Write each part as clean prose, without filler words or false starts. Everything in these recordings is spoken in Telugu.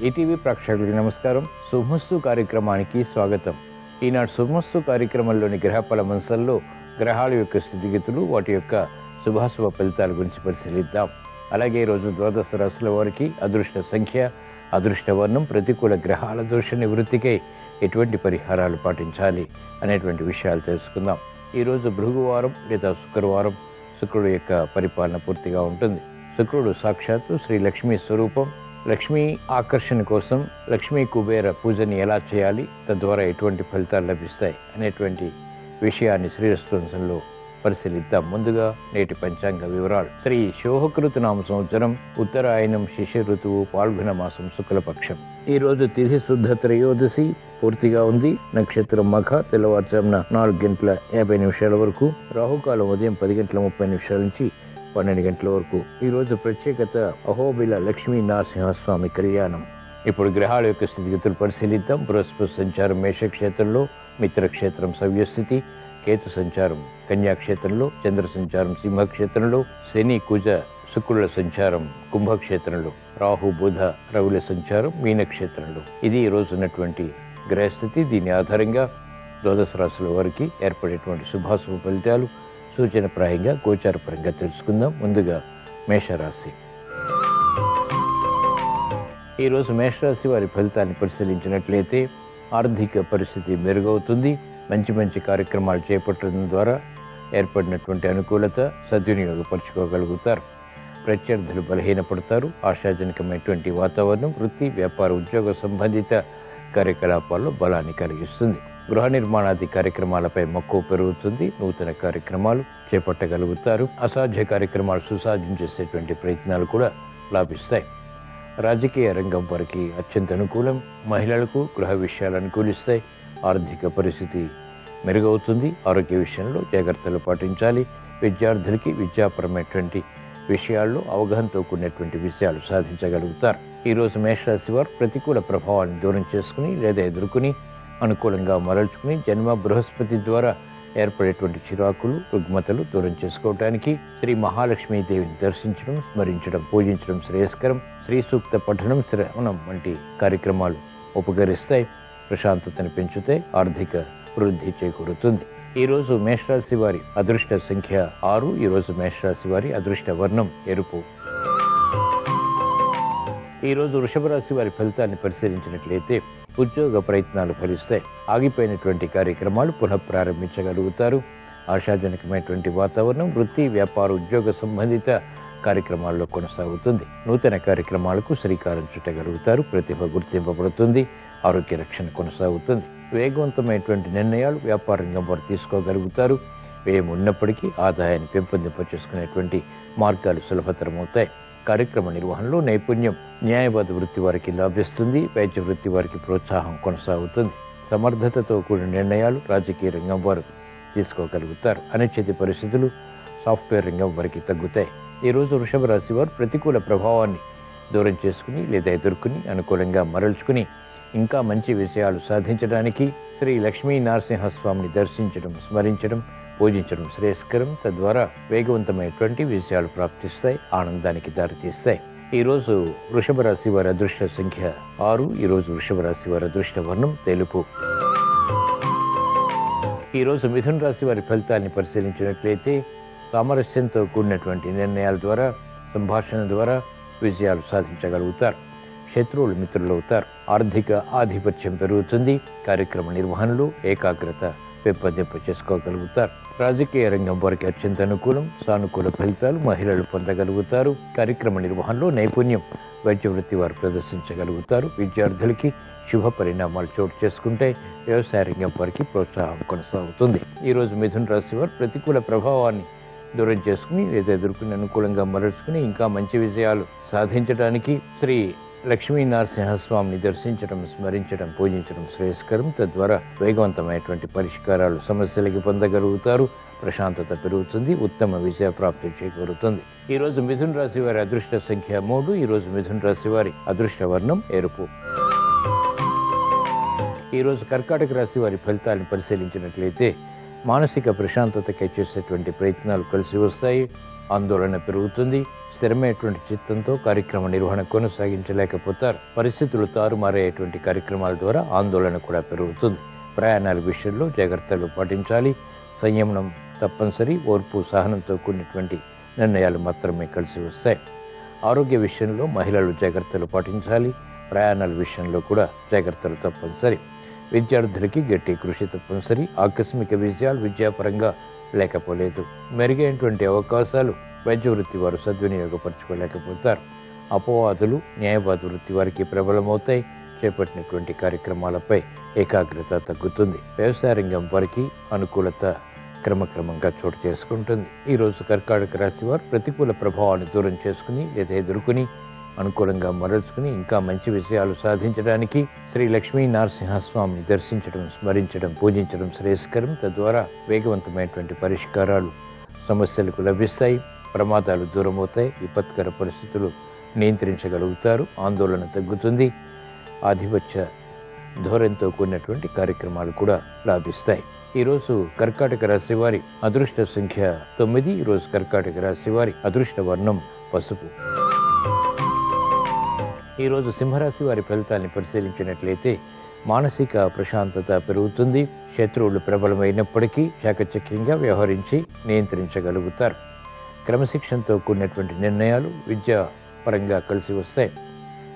ఈటీవీ ప్రేక్షకులకు నమస్కారం. శుభమస్తు కార్యక్రమానికి స్వాగతం. ఈనాడు శుభమస్తు కార్యక్రమంలోని గ్రహఫల మంచంలో గ్రహాల యొక్క స్థితిగతులు, వాటి యొక్క శుభాశుభ ఫలితాల గురించి పరిశీలిద్దాం. అలాగే ఈరోజు ద్వాదశ రాశుల వారికి అదృష్ట సంఖ్య, అదృష్ట వర్ణం, ప్రతికూల గ్రహాల దోష నివృత్తికై ఎటువంటి పరిహారాలు పాటించాలి అనేటువంటి విషయాలు తెలుసుకుందాం. ఈరోజు భృగువారం లేదా శుక్రవారం. శుక్రుడు యొక్క పరిపాలన పూర్తిగా ఉంటుంది. శుక్రుడు సాక్షాత్తు శ్రీ లక్ష్మీ స్వరూపం. లక్ష్మీ ఆకర్షణ కోసం లక్ష్మీ కుబేర పూజని ఎలా చేయాలి, తద్వారా ఎటువంటి ఫలితాలు లభిస్తాయి అనేటువంటి విషయాన్ని శ్రీరస్తు పరిశీలిద్దాం. ముందుగా నేటి పంచాంగ వివరాలు. శ్రీ శోభకృత నామ సంవత్సరం, ఉత్తరాయణం, శిశిర ఋతువు, పాల్గొన మాసం, శుక్లపక్షం. ఈ రోజు తిథి శుద్ధ త్రయోదశి పూర్తిగా ఉంది. నక్షత్రం మఖ, తెల్లవారుజామున 4:50 వరకు. రాహుకాలం ఉదయం 10:30 నుంచి 12 గంటల వరకు. ఈరోజు ప్రత్యేకత అహోబిల లక్ష్మీ నరసింహస్వామి కళ్యాణం. ఇప్పుడు గ్రహాల యొక్క స్థితిగతులు పరిశీలిద్దాం. బృహస్పతి సంచారం మేషక్షేత్రంలో, మిత్రక్షేత్రం సవ్యస్థితి, కేతు సంచారం కన్యాక్షేత్రంలో, చంద్ర సంచారం సింహక్షేత్రంలో, శని కుజ శుక్రుల సంచారం కుంభక్షేత్రంలో, రాహు బుధ రవుల సంచారం మీనక్షేత్రంలో. ఇది ఈ రోజు ఉన్నటువంటి గ్రహస్థితి. దీని ఆధారంగా ద్వాదశ రాశుల వారికి ఏర్పడేటువంటి శుభాశుభ ఫలితాలు సూచనప్రాయంగా గోచారపరంగా తెలుసుకుందాం. ముందుగా మేషరాశి. ఈరోజు మేషరాశి వారి ఫలితాన్ని పరిశీలించినట్లయితే ఆర్థిక పరిస్థితి మెరుగవుతుంది. మంచి కార్యక్రమాలు చేపట్టడం ద్వారా ఏర్పడినటువంటి అనుకూలత సద్వినియోగపరచుకోగలుగుతారు. ప్రత్యర్థులు బలహీనపడతారు. ఆశాజనకమైనటువంటి వాతావరణం వృత్తి, వ్యాపార, ఉద్యోగ సంబంధిత కార్యకలాపాల్లో బలాన్ని కలిగిస్తుంది. గృహ నిర్మాణాది కార్యక్రమాలపై మక్కువ పెరుగుతుంది. నూతన కార్యక్రమాలు చేపట్టగలుగుతారు. అసాధ్య కార్యక్రమాలు సుసాధ్యం చేసేటువంటి ప్రయత్నాలు కూడా లాభిస్తాయి. రాజకీయ రంగం వారికి అత్యంత అనుకూలం. మహిళలకు గృహ విషయాలు అనుకూలిస్తాయి. ఆర్థిక పరిస్థితి మెరుగవుతుంది. ఆరోగ్య విషయంలో జాగ్రత్తలు పాటించాలి. విద్యార్థులకి విద్యాపరమైనటువంటి విషయాల్లో అవగాహనతో కూడినటువంటి విషయాలు సాధించగలుగుతారు. ఈరోజు మేషరాశి వారు ప్రతికూల ప్రభావాన్ని దూరం చేసుకుని లేదా ఎదుర్కొని అనుకూలంగా మరల్చుకుని జన్మ బృహస్పతి ద్వారా ఏర్పడేటువంటి చిరాకులు, రుగ్మతలు దూరం చేసుకోవడానికి శ్రీ మహాలక్ష్మీదేవిని దర్శించడం, స్మరించడం, పూజించడం శ్రేయస్కరం. శ్రీ సూక్త పఠనం, శ్రవణం వంటి కార్యక్రమాలు ఉపకరిస్తాయి. ప్రశాంతతను పెంచుతాయి. ఆర్థిక వృద్ధి చేకూరుతుంది. ఈరోజు మేషరాశి వారి అదృష్ట సంఖ్య 6. ఈరోజు మేషరాశి వారి అదృష్ట వర్ణం ఎరుపు. ఈరోజు వృషభ రాశి వారి ఫలితాన్ని పరిశీలించినట్లయితే ఉద్యోగ ప్రయత్నాలు ఫలిస్తాయి. ఆగిపోయినటువంటి కార్యక్రమాలు పునఃప్రారంభించగలుగుతారు. ఆశాజనకమైనటువంటి వాతావరణం వృత్తి, వ్యాపార, ఉద్యోగ సంబంధిత కార్యక్రమాల్లో కొనసాగుతుంది. నూతన కార్యక్రమాలకు శ్రీకారం చుట్టగలుగుతారు. ప్రతిభ గుర్తింపబడుతుంది. ఆరోగ్య రక్షణ కొనసాగుతుంది. వేగవంతమైనటువంటి నిర్ణయాలు వ్యాపార రంగం వారు తీసుకోగలుగుతారు. వ్యయం ఉన్నప్పటికీ ఆదాయాన్ని పెంపొందింపచేసుకునేటువంటి మార్గాలు సులభతరమవుతాయి. కార్యక్రమ నిర్వహణలో నైపుణ్యం న్యాయవాద వృత్తి వారికి లాభిస్తుంది. వైద్య వృత్తి వారికి ప్రోత్సాహం కొనసాగుతుంది. సమర్థతతో కూడిన నిర్ణయాలు రాజకీయ రంగం వారు తీసుకోగలుగుతారు. అనిశ్చిత పరిస్థితులు సాఫ్ట్వేర్ రంగం వారికి తగ్గుతాయి. ఈరోజు వృషభ రాశి వారు ప్రతికూల ప్రభావాన్ని దూరం చేసుకుని లేదా ఎదుర్కొని అనుకూలంగా మరల్చుకుని ఇంకా మంచి విషయాలు సాధించడానికి శ్రీ లక్ష్మీ నరసింహస్వామిని దర్శించడం, స్మరించడం, పూజించడం శ్రేయస్కరం. తద్వారా వేగవంతమైనటువంటి విషయాలు ప్రాప్తిస్తాయి, ఆనందానికి దారితీస్తాయి. ఈరోజు వృషభ రాశి వారి అదృష్ట సంఖ్య 6. ఈరోజు వృషభ రాశి వారి అదృష్ట వర్ణం తెలుపు. ఈరోజు మిథున రాశి వారి ఫలితాన్ని పరిశీలించినట్లయితే సామరస్యంతో కూడినటువంటి నిర్ణయాల ద్వారా, సంభాషణ ద్వారా విజయాలు సాధించగలుగుతారు. శత్రువులు మిత్రులు అవుతారు. ఆర్థిక ఆధిపత్యం పెరుగుతుంది. కార్యక్రమ నిర్వహణలో ఏకాగ్రత పెంపొందింప చేసుకోగలుగుతారు. రాజకీయ రంగం వారికి అత్యంత అనుకూలం. సానుకూల ఫలితాలు మహిళలు పొందగలుగుతారు. కార్యక్రమ నిర్వహణలో నైపుణ్యం వైద్య వృత్తి వారు ప్రదర్శించగలుగుతారు. విద్యార్థులకి శుభ పరిణామాలు చోటు చేసుకుంటే వ్యవసాయ రంగం వారికి ప్రోత్సాహం కొనసాగుతుంది. ఈరోజు మిథున రాశి వారు ప్రతికూల ప్రభావాన్ని దూరం చేసుకుని లేదా ఎదుర్కొని అనుకూలంగా మరల్చుకుని ఇంకా మంచి విజయాలు సాధించడానికి శ్రీ లక్ష్మీ నరసింహస్వామిని దర్శించడం, స్మరించడం, పూజించడం శ్రేయస్కరం. తద్వారా వేగవంతమైనటువంటి పరిష్కారాలు సమస్యలకి పొందగలుగుతారు. ప్రశాంతత పెరుగుతుంది. ఉత్తమ విజయ ప్రాప్తి చేకూరుతుంది. ఈరోజు మిథున రాశి వారి అదృష్ట సంఖ్య 3. ఈరోజు మిథున రాశి వారి అదృష్ట వర్ణం ఎరుపు. ఈరోజు కర్కాటక రాశి వారి ఫలితాలను పరిశీలించినట్లయితే మానసిక ప్రశాంతతకై చేసేటువంటి ప్రయత్నాలు కలిసి వస్తాయి. ఆందోళన పెరుగుతుంది. స్థిరమైనటువంటి చిత్తంతో కార్యక్రమ నిర్వహణ కొనసాగించలేకపోతారు. పరిస్థితులు తారుమారయ్యేటువంటి కార్యక్రమాల ద్వారా ఆందోళన కూడా పెరుగుతుంది. ప్రయాణాల విషయంలో జాగ్రత్తలు పాటించాలి. సంయమనం తప్పనిసరి. ఓర్పు సహనంతో కూడినటువంటి నిర్ణయాలు మాత్రమే కలిసి వస్తాయి. ఆరోగ్య విషయంలో మహిళలు జాగ్రత్తలు పాటించాలి. ప్రయాణాల విషయంలో కూడా జాగ్రత్తలు తప్పనిసరి. విద్యార్థులకి గట్టి కృషి తప్పనిసరి. ఆకస్మిక విజయాలు విద్యాపరంగా లేకపోలేదు. మెరుగైనటువంటి అవకాశాలు వైద్య వృత్తి వారు సద్వినియోగపరచుకోలేకపోతారు. అపవాదులు న్యాయవాద వృత్తి వారికి ప్రబలమవుతాయి. చేపట్టినటువంటి కార్యక్రమాలపై ఏకాగ్రత తగ్గుతుంది. వ్యవసాయ రంగం వారికి అనుకూలత క్రమక్రమంగా చోటు చేసుకుంటుంది. ఈరోజు కర్కాటక రాశి వారు ప్రతికూల ప్రభావాన్ని దూరం చేసుకుని లేదా ఎదుర్కొని అనుకూలంగా మరల్చుకుని ఇంకా మంచి విషయాలు సాధించడానికి శ్రీ లక్ష్మీ నరసింహస్వామిని దర్శించడం, స్మరించడం, పూజించడం శ్రేయస్కరం. తద్వారా వేగవంతమైనటువంటి పరిష్కారాలు సమస్యలకు లభిస్తాయి. ప్రమాదాలు దూరమవుతాయి. విపత్కర పరిస్థితులు నియంత్రించగలుగుతారు. ఆందోళన తగ్గుతుంది. ఆధిపత్య ధోరణితో కూడినటువంటి కార్యక్రమాలు కూడా లాభిస్తాయి. ఈరోజు కర్కాటక రాశి వారి అదృష్ట సంఖ్య 9. ఈరోజు కర్కాటక రాశి వారి అదృష్ట వర్ణం పసుపు. ఈరోజు సింహరాశి వారి ఫలితాన్ని పరిశీలించినట్లయితే మానసిక ప్రశాంతత పెరుగుతుంది. శత్రువులు ప్రబలమైనప్పటికీ చాకచక్యంగా వ్యవహరించి నియంత్రించగలుగుతారు. క్రమశిక్షణతో కూడినటువంటి నిర్ణయాలు విద్యాపరంగా కలిసి వస్తాయి.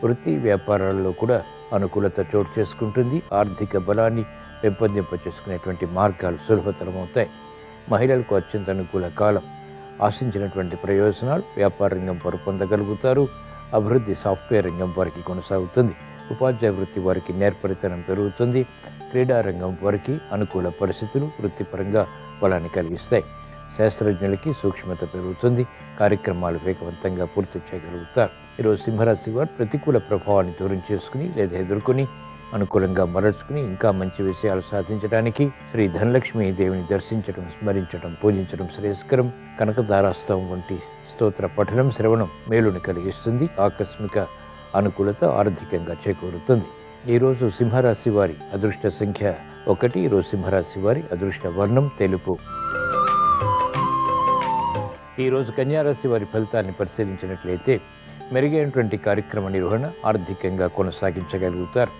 వృత్తి వ్యాపారాల్లో కూడా అనుకూలత చోటు చేసుకుంటుంది. ఆర్థిక బలాన్ని పెంపొందింప చేసుకునేటువంటి మార్గాలు సులభతరమవుతాయి. మహిళలకు అత్యంత అనుకూల కాలం. ఆశించినటువంటి ప్రయోజనాలు వ్యాపార రంగం వారు పొందగలుగుతారు. అభివృద్ధి సాఫ్ట్వేర్ రంగం వారికి కొనసాగుతుంది. ఉపాధ్యాయ వృత్తి వారికి నేర్పరితనం పెరుగుతుంది. క్రీడారంగం వారికి అనుకూల పరిస్థితులు వృత్తిపరంగా బలాన్ని కలిగిస్తాయి. శాస్త్రజ్ఞులకి సూక్ష్మత పెరుగుతుంది. కార్యక్రమాలు వేగవంతంగా పూర్తి చేయగలుగుతారు. ఈరోజు సింహరాశి వారు ప్రతికూల ప్రభావాన్ని దూరం చేసుకుని లేదా ఎదుర్కొని అనుకూలంగా మరల్చుకుని ఇంకా మంచి విషయాలు సాధించడానికి శ్రీ ధనలక్ష్మీ దేవిని దర్శించడం, స్మరించడం, పూజించడం శ్రేయస్కరం. కనకదారాస్తవం వంటి స్తోత్ర పఠనం, శ్రవణం మేలుని కలిగిస్తుంది. ఆకస్మిక అనుకూలత ఆర్థికంగా చేకూరుతుంది. ఈరోజు సింహరాశి వారి అదృష్ట సంఖ్య 1. ఈరోజు సింహరాశి వారి అదృష్ట వర్ణం తెలుపు. ఈరోజు కన్యారాశి వారి ఫలితాన్ని పరిశీలించినట్లయితే మెరుగైనటువంటి కార్యక్రమ నిర్వహణ ఆర్థికంగా కొనసాగించగలుగుతారు.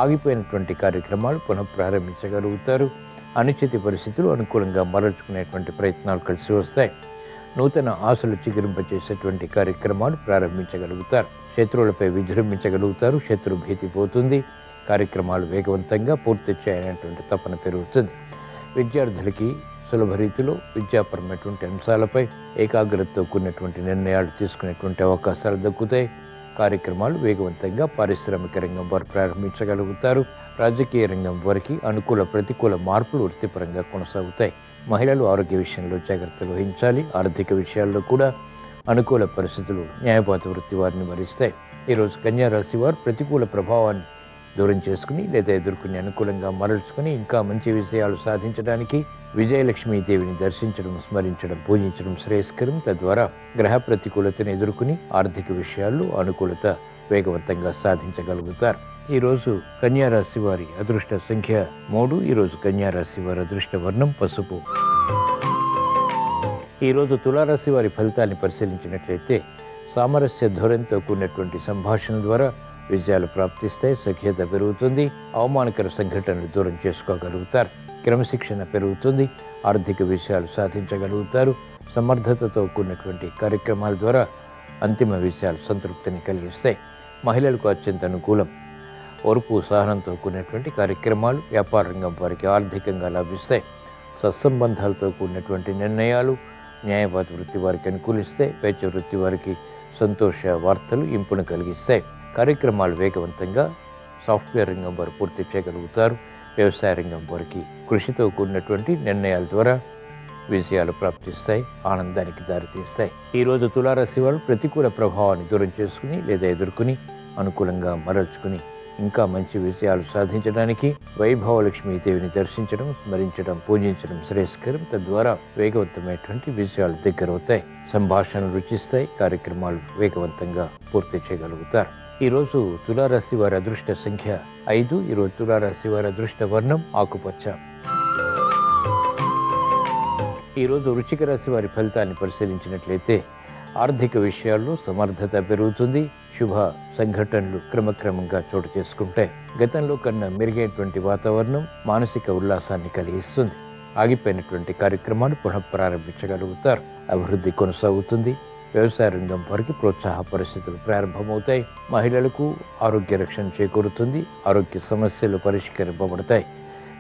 ఆగిపోయినటువంటి కార్యక్రమాలు పునఃప్రారంభించగలుగుతారు. అనిశ్చిత పరిస్థితులు అనుకూలంగా మరల్చుకునేటువంటి ప్రయత్నాలు కలిసి వస్తాయి. నూతన ఆశలు చిగురింపచేసేటువంటి కార్యక్రమాలు ప్రారంభించగలుగుతారు. శత్రువులపై విజృంభించగలుగుతారు. శత్రు భీతి పోతుంది. కార్యక్రమాలు వేగవంతంగా పూర్తి చేయాలనేటువంటి తపన పెరుగుతుంది. విద్యార్థులకి సులభ రీతిలో విద్యాపరమైనటువంటి అంశాలపై ఏకాగ్రతతో కూడినటువంటి నిర్ణయాలు తీసుకునేటువంటి అవకాశాలు దక్కుతాయి. కార్యక్రమాలు వేగవంతంగా పారిశ్రామిక రంగం వారు ప్రారంభించగలుగుతారు. రాజకీయ రంగం వారికి అనుకూల ప్రతికూల మార్పులు వృత్తిపరంగా కొనసాగుతాయి. మహిళలు ఆరోగ్య విషయంలో జాగ్రత్తలు వహించాలి. ఆర్థిక విషయాల్లో కూడా అనుకూల పరిస్థితులు న్యాయవాద వృత్తి వారిని వరిస్తాయి. ఈరోజు కన్యారాశి వారు ప్రతికూల ప్రభావాన్ని దూరం చేసుకుని లేదా ఎదుర్కొని అనుకూలంగా మరల్చుకుని ఇంకా మంచి విషయాలు సాధించడానికి విజయలక్ష్మీదేవిని దర్శించడం, స్మరించడం, పూజించడం శ్రేయస్కరం. తద్వారా గ్రహ ప్రతికూలతను ఎదుర్కొని ఆర్థిక విషయాల్లో అనుకూలత వేగవంతంగా సాధించగలుగుతారు. ఈరోజు కన్యారాశి వారి అదృష్ట సంఖ్య 3. ఈరోజు కన్యారాశి వారి అదృష్ట వర్ణం పసుపు. ఈరోజు తులారాశి వారి ఫలితాన్ని పరిశీలించినట్లయితే సామరస్య ధోరణితో కూడినటువంటి సంభాషణ ద్వారా విజయాలు ప్రాప్తిస్తాయి. సఖ్యత పెరుగుతుంది. అవమానకర సంఘటనలు దూరం చేసుకోగలుగుతారు. క్రమశిక్షణ పెరుగుతుంది. ఆర్థిక విషయాలు సాధించగలుగుతారు. సమర్థతతో కూడినటువంటి కార్యక్రమాల ద్వారా అంతిమ విషయాలు సంతృప్తిని కలిగిస్తాయి. మహిళలకు అత్యంత అనుకూలం. ఓర్పు సహనంతో కూడినటువంటి కార్యక్రమాలు వ్యాపార రంగం వారికి ఆర్థికంగా లభిస్తాయి. సత్సంబంధాలతో కూడినటువంటి నిర్ణయాలు న్యాయవాద వృత్తి వారికి అనుకూలిస్తాయి. వైద్య వృత్తి వారికి సంతోష వార్తలు ఇంపును కలిగిస్తాయి. కార్యక్రమాలు వేగవంతంగా సాఫ్ట్వేర్ రంగం వారు పూర్తి చేయగలుగుతారు. వ్యవసాయ రంగం వారికి కృషితో కూడినటువంటి నిర్ణయాల ద్వారా విజయాలు ప్రాప్తిస్తాయి. ఆనందానికి దారితీస్తాయి. ఈరోజు తులారాశి వారు ప్రతికూల ప్రభావాన్ని దూరం చేసుకుని లేదా ఎదుర్కొని అనుకూలంగా మరల్చుకుని ఇంకా మంచి విజయాలు సాధించడానికి వైభవలక్ష్మీదేవిని దర్శించడం, స్మరించడం, పూజించడం శ్రేయస్కరం. తద్వారా వేగవంతమైనటువంటి విజయాలు దగ్గరవుతాయి. సంభాషణలు రుచిస్తాయి. కార్యక్రమాలు వేగవంతంగా పూర్తి చేయగలుగుతారు. ఈరోజు తులారాశి వారి అదృష్ట సంఖ్య 5. ఈరోజు తులారాశి వారి అదృష్ట వర్ణం ఆకుపచ్చ. ఈరోజు వృశ్చిక రాశి వారి ఫలితాన్ని పరిశీలించినట్లయితే ఆర్థిక విషయాల్లో సమర్థత పెరుగుతుంది. శుభ సంఘటనలు క్రమక్రమంగా చోటు చేసుకుంటాయి. గతంలో కన్నా మెరుగైనటువంటి వాతావరణం మానసిక ఉల్లాసాన్ని కలిగిస్తుంది. ఆగిపోయినటువంటి కార్యక్రమాలు పునఃప్రారంభించగలుగుతారు. అభివృద్ధి కొనసాగుతుంది. వ్యవసాయ రంగం వారికి ప్రోత్సాహ పరిస్థితులు ప్రారంభమవుతాయి. మహిళలకు ఆరోగ్య రక్షణ చేకూరుతుంది. ఆరోగ్య సమస్యలు పరిష్కరింపబడతాయి.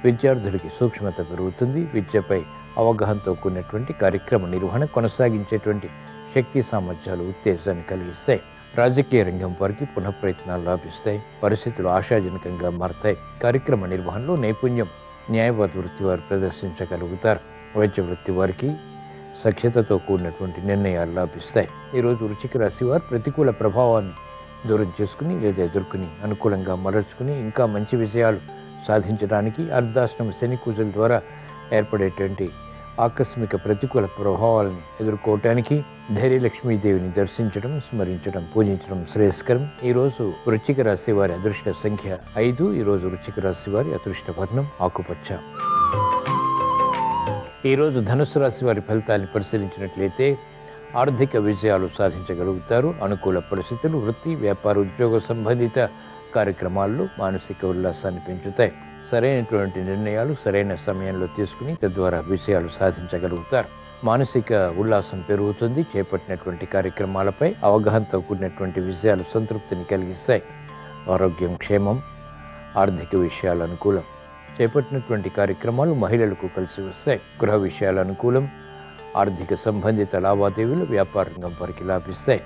విద్యార్థులకి సూక్ష్మత పెరుగుతుంది. విద్యపై అవగాహనతో కూడినటువంటి కార్యక్రమ నిర్వహణ కొనసాగించేటువంటి శక్తి సామర్థ్యాలు ఉత్తేజాన్ని కలిగిస్తాయి. రాజకీయ రంగం వారికి పునఃప్రయత్నాలు లాభిస్తాయి. పరిస్థితులు ఆశాజనకంగా మారతాయి. కార్యక్రమ నిర్వహణలో నైపుణ్యం న్యాయవాద వృత్తి వారు ప్రదర్శించగలుగుతారు. వైద్య వృత్తి వారికి సఖ్యతతో కూడినటువంటి నిర్ణయాలు లాభిస్తాయి. ఈరోజు వృశ్చిక రాశి వారు ప్రతికూల ప్రభావాన్ని దూరం చేసుకుని లేదా ఎదుర్కొని అనుకూలంగా మరల్చుకుని ఇంకా మంచి విజయాలు సాధించడానికి అర్ధాష్టమ శని కుజుల ద్వారా ఏర్పడేటువంటి ఆకస్మిక ప్రతికూల ప్రభావాలను ఎదుర్కోవటానికి ధైర్యలక్ష్మీదేవిని దర్శించడం, స్మరించడం, పూజించడం శ్రేయస్కరం. ఈరోజు వృశ్చిక రాశి వారి అదృష్ట సంఖ్య 5. ఈరోజు వృశ్చిక రాశి వారి అదృష్ట వర్ణం ఆకుపచ్చ. ఈరోజు ధనుస్సు రాశి వారి ఫలితాన్ని పరిశీలించినట్లయితే ఆర్థిక విజయాలు సాధించగలుగుతారు. అనుకూల పరిస్థితులు వృత్తి, వ్యాపార, ఉద్యోగ సంబంధిత కార్యక్రమాల్లో మానసిక ఉల్లాసాన్ని పెంచుతాయి. సరైనటువంటి నిర్ణయాలు సరైన సమయంలో తీసుకుని తద్వారా విజయాలు సాధించగలుగుతారు. మానసిక ఉల్లాసం పెరుగుతుంది. చేపట్టినటువంటి కార్యక్రమాలపై అవగాహనతో కూడినటువంటి విజయాలు సంతృప్తిని కలిగిస్తాయి. ఆరోగ్యం క్షేమం, ఆర్థిక విషయాలు అనుకూలం. చేపట్టినటువంటి కార్యక్రమాలు మహిళలకు కలిసి వస్తాయి. గృహ విషయాలు అనుకూలం. ఆర్థిక సంబంధిత లావాదేవీలు వ్యాపార రంగం వారికి లాభిస్తాయి.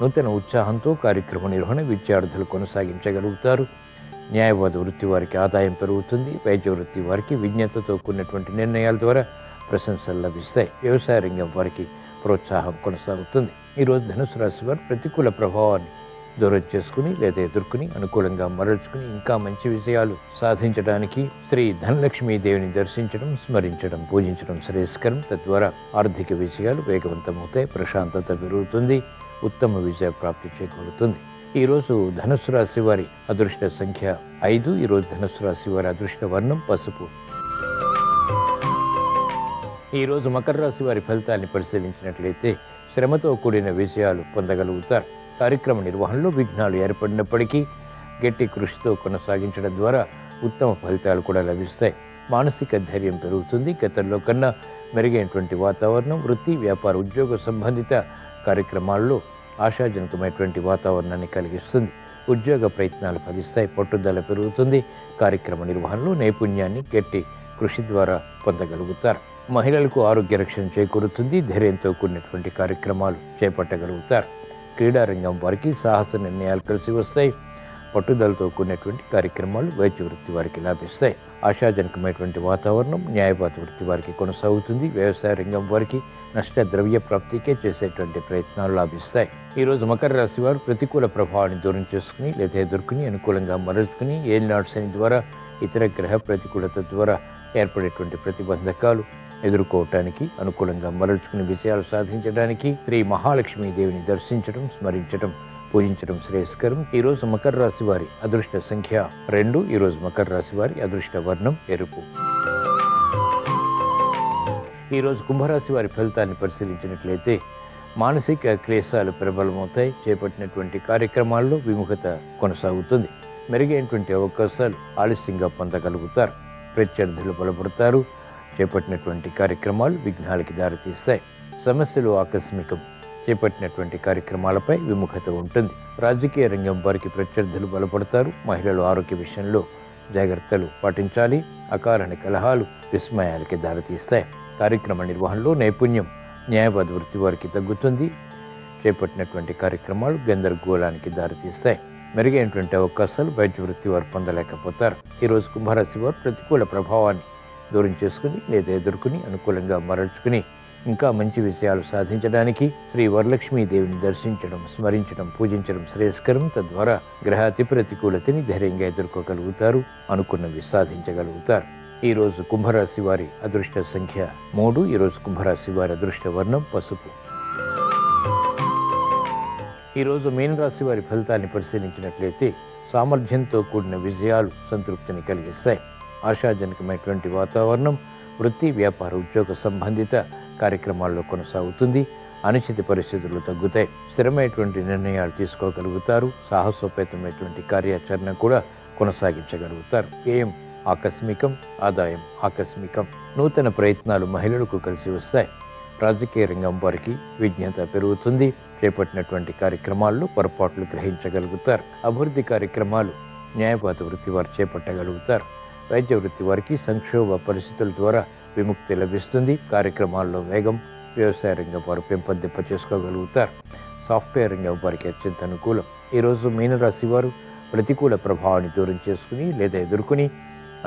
నూతన ఉత్సాహంతో కార్యక్రమ నిర్వహణ విద్యార్థులు కొనసాగించగలుగుతారు. న్యాయవాద వృత్తి వారికి ఆదాయం పెరుగుతుంది. వైద్య వృత్తి వారికి విజ్ఞతతో కూడినటువంటి నిర్ణయాల ద్వారా ప్రశంసలు లభిస్తాయి. వ్యవసాయ రంగం వారికి ప్రోత్సాహం కొనసాగుతుంది. ఈరోజు ధనుసు రాశి వారు ప్రతికూల ప్రభావాన్ని దూరం చేసుకుని లేదా ఎదుర్కొని అనుకూలంగా మరల్చుకుని ఇంకా మంచి విజయాలు సాధించడానికి శ్రీ ధనలక్ష్మీదేవిని దర్శించడం, స్మరించడం, పూజించడం శ్రేయస్కరం. తద్వారా ఆర్థిక విజయాలు వేగవంతమవుతాయి. ప్రశాంతత పెరుగుతుంది. ఉత్తమ విజయ ప్రాప్తి చేకూరుతుంది. ఈరోజు ధనుస్సు రాశి వారి అదృష్ట సంఖ్య 5. ఈరోజు ధనుస్సు రాశి వారి అదృష్ట వర్ణం పసుపు. ఈరోజు మకర రాశి వారి ఫలితాన్ని పరిశీలించినట్లయితే శ్రమతో కూడిన విజయాలు పొందగలుగుతారు. కార్యక్రమ నిర్వహణలో విఘ్నాలు ఏర్పడినప్పటికీ గట్టి కృషితో కొనసాగించడం ద్వారా ఉత్తమ ఫలితాలు కూడా లభిస్తాయి. మానసిక ధైర్యం పెరుగుతుంది. గతంలో కన్నా మెరుగైనటువంటి వాతావరణం వృత్తి, వ్యాపార, ఉద్యోగ సంబంధిత కార్యక్రమాల్లో ఆశాజనకమైనటువంటి వాతావరణాన్ని కలిగిస్తుంది. ఉద్యోగ ప్రయత్నాలు ఫలిస్తాయి. పట్టుదల పెరుగుతుంది. కార్యక్రమ నిర్వహణలో నైపుణ్యాన్ని గట్టి కృషి ద్వారా పొందగలుగుతారు. మహిళలకు ఆరోగ్య రక్షణ చేకూరుతుంది. ధైర్యంతో కూడినటువంటి కార్యక్రమాలు చేపట్టగలుగుతారు. క్రీడారంగం వారికి సాహస నిర్ణయాలు కలిసి వస్తాయి. పట్టుదలతో కూడినటువంటి కార్యక్రమాలు వైద్య వృత్తి వారికి లాభిస్తాయి. ఆశాజనకమైనటువంటి వాతావరణం న్యాయవాద వృత్తి వారికి కొనసాగుతుంది. వ్యవసాయ రంగం వారికి నష్ట ద్రవ్య ప్రాప్తికే చేసేటువంటి ప్రయత్నాలు లాభిస్తాయి. ఈరోజు మకర రాశి వారు ప్రతికూల ప్రభావాన్ని దూరం చేసుకుని లేదా ఎదుర్కొని అనుకూలంగా మరల్చుకుని ఏలినాడు శని ద్వారా ఇతర గ్రహ ప్రతికూలత ద్వారా ఏర్పడేటువంటి ప్రతిబంధకాలు ఎదుర్కోవటానికి అనుకూలంగా మరల్చుకుని విజయాలు సాధించడానికి శ్రీ మహాలక్ష్మీదేవిని దర్శించడం, స్మరించడం, పూజించడం శ్రేయస్కరం. ఈరోజు మకర రాశి వారి అదృష్ట సంఖ్య 2. ఈరోజు మకర రాశి వారి అదృష్ట వర్ణం ఎరుపు. ఈరోజు కుంభరాశి వారి ఫలితాన్ని పరిశీలించినట్లయితే మానసిక క్లేశాలు ప్రబలమవుతాయి. చేపట్టినటువంటి కార్యక్రమాల్లో విముఖత కొనసాగుతుంది. మెరుగైనటువంటి అవకాశాలు ఆలస్యంగా పొందగలుగుతారు. ప్రత్యర్థులు బలపడతారు. చేపట్టినటువంటి కార్యక్రమాలు విఘ్నాలకి దారితీస్తాయి. సమస్యలు ఆకస్మికం. చేపట్టినటువంటి కార్యక్రమాలపై విముఖత ఉంటుంది. రాజకీయ రంగం వారికి ప్రత్యర్థులు బలపడతారు. మహిళలు ఆరోగ్య విషయంలో జాగ్రత్తలు పాటించాలి. అకారణ కలహాలు విస్మయాలకి దారితీస్తాయి. కార్యక్రమ నిర్వహణలో నైపుణ్యం న్యాయవాద వృత్తి వారికి తగ్గుతుంది. చేపట్టినటువంటి కార్యక్రమాలు గందరగోళానికి దారితీస్తాయి. మెరుగైనటువంటి అవకాశాలు వైద్య వృత్తి వారు పొందలేకపోతారు. ఈరోజు కుంభరాశి వారు ప్రతికూల ప్రభావాన్ని దూరం చేసుకుని లేదా ఎదుర్కొని అనుకూలంగా మరల్చుకుని ఇంకా మంచి విజయాలు సాధించడానికి శ్రీ వరలక్ష్మీదేవిని దర్శించడం, స్మరించడం, పూజించడం శ్రేయస్కరం. తద్వారా గ్రహాతి ప్రతికూలతని ధైర్యంగా ఎదుర్కోగలుగుతారు. అనుకున్నవి సాధించగలుగుతారు. ఈరోజు కుంభరాశి వారి అదృష్ట సంఖ్య 3. ఈరోజు కుంభరాశి వారి అదృష్ట వర్ణం పసుపు. ఈరోజు మీనరాశి వారి ఫలితాన్ని పరిశీలించినట్లయితే సామర్థ్యంతో కూడిన విజయాలు సంతృప్తిని కలిగిస్తాయి. ఆశాజనకమైనటువంటి వాతావరణం వృత్తి, వ్యాపార, ఉద్యోగ సంబంధిత కార్యక్రమాల్లో కొనసాగుతుంది. అనుచిత పరిస్థితులు తగ్గుతాయి. స్థిరమైనటువంటి నిర్ణయాలు తీసుకోగలుగుతారు. సాహసోపేతమైనటువంటి కార్యాచరణ కూడా కొనసాగించగలుగుతారు. వ్యయం ఆకస్మికం, ఆదాయం ఆకస్మికం. నూతన ప్రయత్నాలు మహిళలకు కలిసి వస్తాయి. రాజకీయ రంగం వారికి విజ్ఞత పెరుగుతుంది. చేపట్టినటువంటి కార్యక్రమాల్లో పొరపాట్లు గ్రహించగలుగుతారు. అభివృద్ధి కార్యక్రమాలు న్యాయవాద వృత్తి వారు చేపట్టగలుగుతారు. వైద్య వృత్తి వారికి సంక్షోభ పరిస్థితుల ద్వారా విముక్తి లభిస్తుంది. కార్యక్రమాల్లో వేగం. వ్యవసాయ రంగం వారు పెంపొందింప చేసుకోగలుగుతారు. సాఫ్ట్వేర్ రంగం వారికి అత్యంత అనుకూలం. ఈరోజు మీనరాశి వారు ప్రతికూల ప్రభావాన్ని దూరం చేసుకుని లేదా ఎదుర్కొని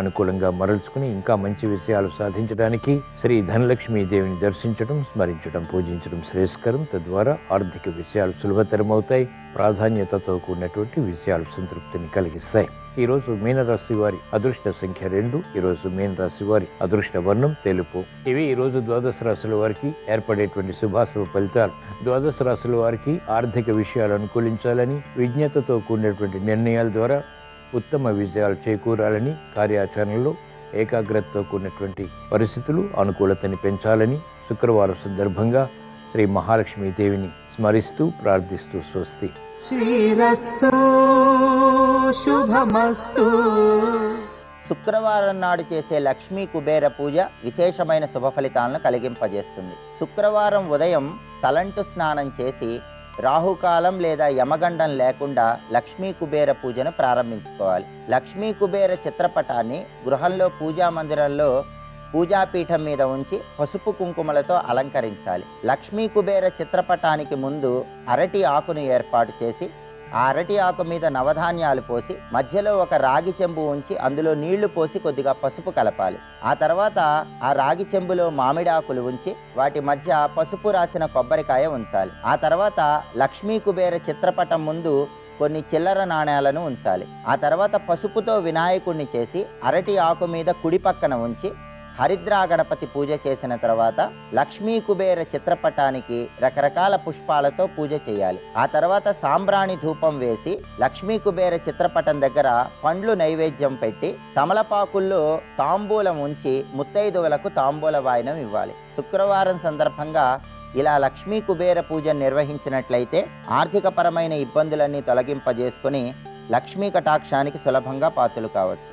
అనుకూలంగా మరల్చుకుని ఇంకా మంచి విషయాలు సాధించడానికి శ్రీ ధనలక్ష్మీ దేవిని దర్శించడం, స్మరించడం, పూజించడం శ్రేయస్కరం. తద్వారా ఆర్థిక విషయాలు సులభతరమవుతాయి. ప్రాధాన్యతతో కూడినటువంటి విషయాలు సంతృప్తిని కలిగిస్తాయి. ఈరోజు మీనరాశి వారి అదృష్ట సంఖ్య 2. ఈరోజు మీనరాశి వారి అదృష్ట వర్ణం తెలుపు. ఇవి ఈరోజు ద్వాదశ రాశుల వారికి ఏర్పడేటువంటి శుభాశుభ ఫలితాలు. ద్వాదశ రాశుల వారికి ఆర్థిక విషయాలు అనుకూలించాలని, విజ్ఞతతో కూడినటువంటి నిర్ణయాల ద్వారా ఉత్తమ విజయాలు చేకూరాలని, కార్యాచరణలో ఏకాగ్రతతో కూడినటువంటి పరిస్థితులు అనుకూలతని పెంచాలని శుక్రవారం సందర్భంగా శ్రీ మహాలక్ష్మీ దేవిని స్మరిస్తూ ప్రార్థిస్తూ స్వస్తి. శ్రీరస్తు శుభమస్తు. శుక్రవారం నాడు చేసే లక్ష్మీ కుబేర పూజ విశేషమైన శుభ ఫలితాలను కలిగింపజేస్తుంది. శుక్రవారం ఉదయం తలంటు స్నానం చేసి రాహుకాలం లేదా యమగండం లేకుండా లక్ష్మీ కుబేర పూజను ప్రారంభించుకోవాలి. లక్ష్మీ కుబేర చిత్రపటాన్ని గృహంలో పూజా మందిరంలో పూజాపీఠం మీద ఉంచి పసుపు కుంకుమలతో అలంకరించాలి. లక్ష్మీ కుబేర చిత్రపటానికి ముందు అరటి ఆకును ఏర్పాటు చేసి ఆ అరటి ఆకు మీద నవధాన్యాలు పోసి మధ్యలో ఒక రాగి చెంబు ఉంచి అందులో నీళ్లు పోసి కొద్దిగా పసుపు కలపాలి. ఆ తర్వాత ఆ రాగి చెంబులో మామిడాకులు ఉంచి వాటి మధ్య పసుపు రాసిన కొబ్బరికాయ ఉంచాలి. ఆ తర్వాత లక్ష్మీ కుబేర చిత్రపటం ముందు కొన్ని చిల్లర నాణేలను ఉంచాలి. ఆ తర్వాత పసుపుతో వినాయకుడిని చేసి అరటి ఆకు మీద కుడి పక్కన ఉంచి హరిద్రా గణపతి పూజ చేసిన తర్వాత లక్ష్మీ కుబేర చిత్రపటానికి రకరకాల పుష్పాలతో పూజ చేయాలి. ఆ తర్వాత సాంబ్రాణి ధూపం వేసి లక్ష్మీ కుబేర చిత్రపటం దగ్గర పండ్లు నైవేద్యం పెట్టి తమలపాకుల్లో తాంబూలం ఉంచి ముత్తైదువులకు తాంబూల వాయనం ఇవ్వాలి. శుక్రవారం సందర్భంగా ఇలా లక్ష్మీ కుబేర పూజ నిర్వహించినట్లయితే ఆర్థికపరమైన ఇబ్బందులన్నీ తొలగింపజేసుకుని లక్ష్మీ కటాక్షానికి సులభంగా పాత్రలు కావచ్చు.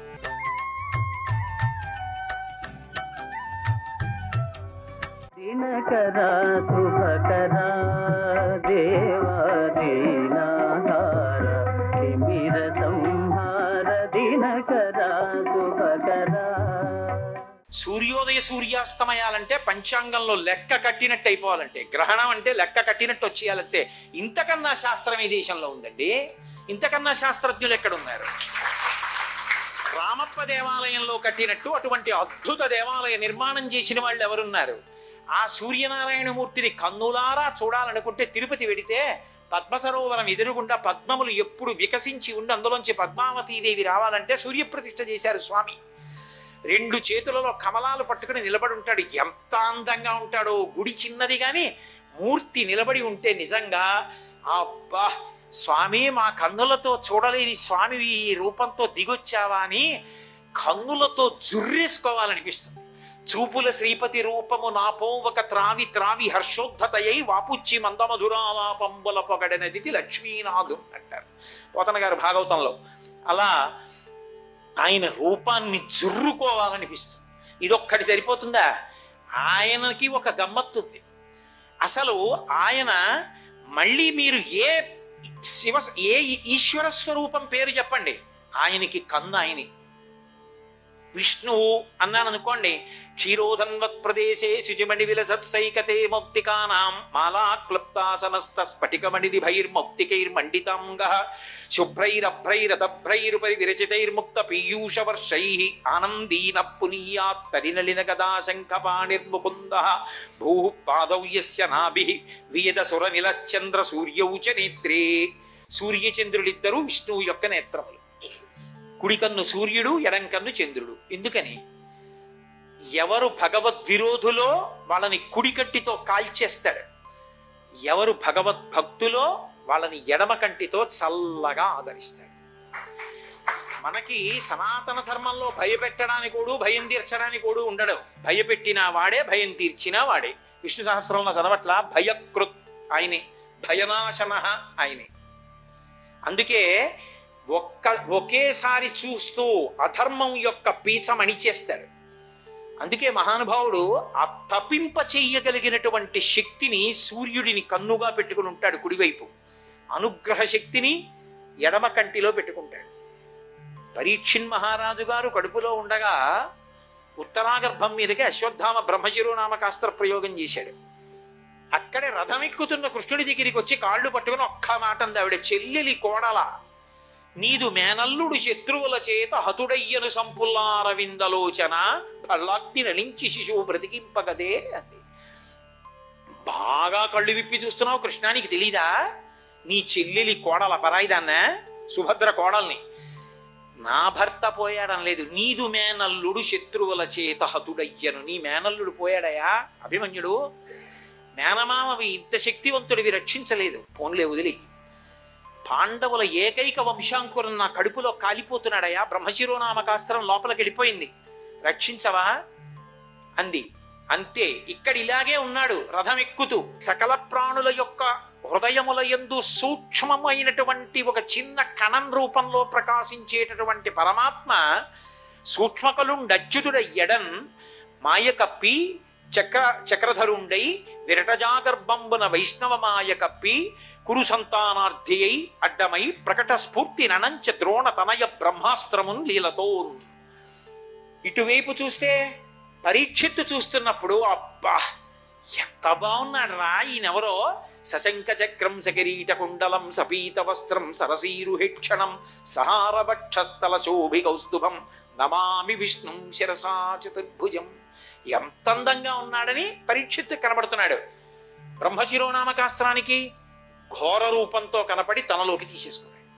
దినకరా శుభకరా దేవా దీనాహార తిమిర సంహార దినకరా శుభకరా. సూర్యోదయ సూర్యాస్తమయాలంటే పంచాంగంలో లెక్క కట్టినట్టు అయిపోవాలంటే, గ్రహణం అంటే లెక్క కట్టినట్టు వచ్చేయాలంటే ఇంతకన్నా శాస్త్రం ఈ దేశంలో ఉందండి. ఇంతకన్నా శాస్త్రజ్ఞులు ఎక్కడున్నారు? రామప్ప దేవాలయంలో కట్టినట్టు అటువంటి అద్భుత దేవాలయ నిర్మాణం చేసిన వాళ్ళు ఎవరున్నారు? ఆ సూర్యనారాయణమూర్తిని కన్నులారా చూడాలనుకుంటే తిరుపతి వెడితే పద్మసరోవరం ఎదురుగుండా పద్మములు ఎప్పుడు వికసించి ఉండి అందులోంచి పద్మావతీదేవి రావాలంటే సూర్యప్రతిష్ఠ చేశారు స్వామి. 2 చేతులలో కమలాలు పట్టుకుని నిలబడి ఉంటాడు. ఎంత అందంగా ఉంటాడో! గుడి చిన్నది కానీ మూర్తి నిలబడి ఉంటే నిజంగా అబ్బా స్వామి, మా కన్నులతో చూడలేని స్వామి ఈ రూపంతో దిగొచ్చావా అని కన్నులతో జుర్రేసుకోవాలనిపిస్తుంది. చూపుల శ్రీపతి రూపము నాపోవక త్రావి త్రావి హర్షోద్ధతయై వాపుచ్చి మందమధురాలాపంబుల పొగడనదితి లక్ష్మీనాథు అంటారు పోతన గారు భాగవతంలో. అలా ఆయన రూపాన్ని జుర్రుకోవాలనిపిస్తుంది. ఇదొక్కటి సరిపోతుందా? ఆయనకి ఒక గమ్మత్తుంది. అసలు ఆయన మళ్ళీ మీరు ఏ ఈశ్వర స్వరూపం పేరు చెప్పండి, ఆయనకి కన్ను ఆయనే. విష్ణువు అన్నాను అనుకోండి, క్షీరోధన్వత్ ప్రదేశే శుచిమణి విలసత్సైకతే మౌక్తికానాం మాలాక్లుప్తాసనస్త స్ఫటికమణిది భైర్మౌక్తికైర్మండితాంగః శుభ్రైరభ్రైరదభ్రైరుపరి విరచితైర్ముక్త పీయూషవర్షైః ఆనందీన పునీయాత్ పరినలిన గదా శంఖపాణిర్ముకుందః భూః పాదౌ యస్య నాభిః వేదసురనిలశ్చంద్ర సూర్యౌ చ నేత్రే. సూర్యచంద్రులిద్దరూ విష్ణువు యొక్క నేత్రములు. కుడి కన్ను సూర్యుడు, ఎడం కన్ను చంద్రుడు. ఎందుకని? ఎవరు భగవద్విరోధులో వాళ్ళని కుడికట్టితో కాల్చేస్తాడు, ఎవరు భగవద్భక్తులో వాళ్ళని ఎడమ కంటితో చల్లగా ఆదరిస్తాడు. మనకి సనాతన ధర్మంలో భయపెట్టడానికి కూడా భయం తీర్చడానికి కూడా ఉండడు. భయపెట్టినా వాడే, భయం తీర్చినా వాడే. విష్ణు సహస్రంలో చదవట్లా భయకృత్ ఆయనే, భయనాశన ఆయనే. అందుకే ఒకేసారి చూస్తూ అధర్మం యొక్క పీచం అణిచేస్తాడు. అందుకే మహానుభావుడు ఆ తపింప చెయ్యగలిగినటువంటి శక్తిని సూర్యుడిని కన్నుగా పెట్టుకుని ఉంటాడు కుడివైపు, అనుగ్రహ శక్తిని ఎడమ కంటిలో పెట్టుకుంటాడు. పరీక్షిన్ మహారాజు గారు కడుపులో ఉండగా ఉత్తరాగర్భం మీదకి అశ్వత్థామ బ్రహ్మశిరోనామకాస్త్ర ప్రయోగం చేశాడు. అక్కడే రథం ఎక్కుతున్న కృష్ణుడి దగ్గరికి వచ్చి కాళ్ళు పట్టుకుని ఒక్క మాట అంది ఆవిడ, చెల్లెలి కోడల, నీదు మేనల్లుడు శత్రువుల చేత హతుడయ్యను సంపుల్లారవిందలోచన కళ్ళాగ్ని నలించి శిశువు బ్రతికింపగదే అంది. బాగా కళ్ళు విప్పి చూస్తున్నావు కృష్ణ, నీకు తెలీదా? నీ చెల్లెలి కోడల, పరాయిదాన్న సుభద్ర కోడల్ని. నా భర్త పోయాడం లేదు, నీదు మేనల్లుడు శత్రువుల చేత హతుడయ్యను. నీ మేనల్లుడు పోయాడయా అభిమన్యుడు, మేనమామవి ఇంత శక్తివంతుడివి రక్షించలేదు, ఫోన్లే వదిలి. పాండవుల ఏకైక వంశాంకురం నా కడుపులో కాలిపోతున్నాడయా, బ్రహ్మశిరోనామకాస్త్రం లోపలికి వెళ్ళిపోయింది, రక్షించవా అంది. అంతే, ఇక్కడ ఇలాగే ఉన్నాడు రథం ఎక్కుతూ. సకల ప్రాణుల యొక్క హృదయముల యందు సూక్ష్మమైనటువంటి ఒక చిన్న కణం రూపంలో ప్రకాశించేటటువంటి పరమాత్మ సూక్ష్మకలుండచ్యుతుడయ్యడన్ మాయ కప్పి చక్రధరుండై విరటజాగర్భంబున వైష్ణవ మాయ కప్పి కురు సంతానార్థి అయి అడ్డమై ప్రకట స్ఫూర్తి ననంచ ద్రోణ తనయ బ్రహ్మాస్త్రమున్ లీలతో. ఇటువైపు చూస్తే పరీక్షిత్తు చూస్తున్నప్పుడు అబ్బా ఎంత బాగున్నాడు రా ఈయనెవరో, సశంక చక్రం సకిరీట కుండలం సపీత వస్త్రం సరసీరుహిక్షణం సహారభక్షస్థల శోభి కౌస్తుభం నమామి విష్ణుం శిరసా చతుర్భుజం. ఎంత అందంగా ఉన్నాడని పరీక్షిత్తు కనబడుతున్నాడు. బ్రహ్మశిరోనామకాస్త్రానికి ఘోర రూపంతో కనపడి తనలోకి తీసేసుకున్నాడు.